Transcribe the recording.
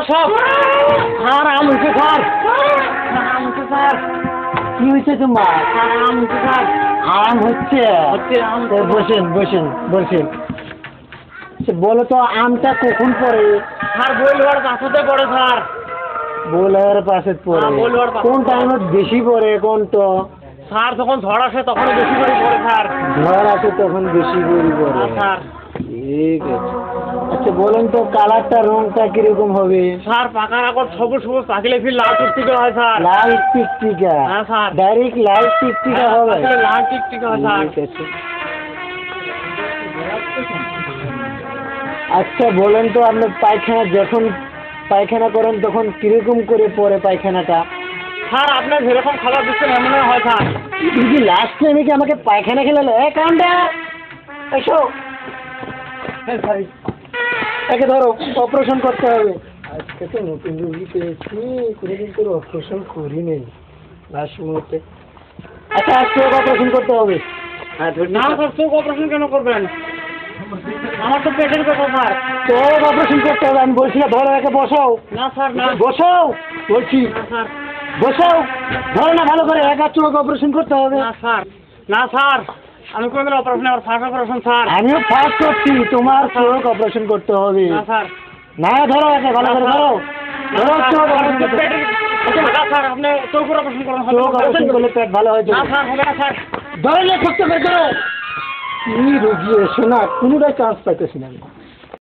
সব স্যার আম হয়েছে স্যার, আম হচ্ছে স্যার। কি হয়েছে তোমার? আম হচ্ছে স্যার, আম হচ্ছে আম। বসেন বসেন বসেন। বলো তো আমটা কখন পড়ে? স্যার বইলওয়ার পাশে পড়ে স্যার। বইলওয়ার পাশে পড়ে? কোন টাইমে বেশি পড়ে কোনটা? স্যার যখন ঝড় আসে তখন বেশি করে পড়ে স্যার। ঝড় আসে তখন বেশি করে পড়ে স্যার। ঠিক আছে। আচ্ছা বলেন তো কালারটা রংটা কিরকম হবে? স্যার পাকার আগর সবুজ সবুজ পাকলে ফির লাল টিকটিকা হয় স্যার। লাল টিকটিকা? হ্যাঁ স্যার। ডাইরেক্ট লাল টিকটিকা হবে? লাল টিকটিকা হয় স্যার। ঠিক আছে। আচ্ছা বলেন তো আপনি পায়খানা যখন পায়খানা করেন তখন কিরকম করে পড়ে পায়খানাটা? স্যার আপনার যেরকম খাবার দিচ্ছেন এমন হয় স্যার। তুমি লাস্ট টাইমে কি আমাকে পায়খানা খেলালে? কাণ্ডা এসো, তাকে ধরো, অপারেশন করতে হবে। আজকে তো নতুন রুগী পেয়েছি, কোনোদিন করে অপারেশন করি নেই লাস্ট মুহূর্তে। আচ্ছা চোখ অপারেশন করতে হবে। না স্যার চোখ অপারেশন কেন করবেন? আমার তো পেটের ব্যাপার স্যার। চোখ অপারেশন করতে হবে আমি বলছি না, ধরো একে বসাও। না স্যার না, বসাও বলছি। স্যার বসাও, ধরো না ভালো করে, একা চোখ অপারেশন করতে হবে। না স্যার, না স্যার আমি কোনোদিন অপারেশন, আমার ফার্স্ট অপারেশন স্যার। আমিও ফার্স্ট করছি, তোমার চোখ অপারেশন করতে হবে। না স্যার না, ধরো একে ভালো করে ধরো, ধরো চোখ অপারেশন করতে। স্যার আপনি চোখ অপারেশন করুন। চোখ অপারেশন করলে পেট ভালো হয়ে যাবে। না স্যার হবে না স্যার। ধরো না, শক্ত করে ধরো। কি রুগী এসো না, কোনোটাই চান্স পাইতেছি না।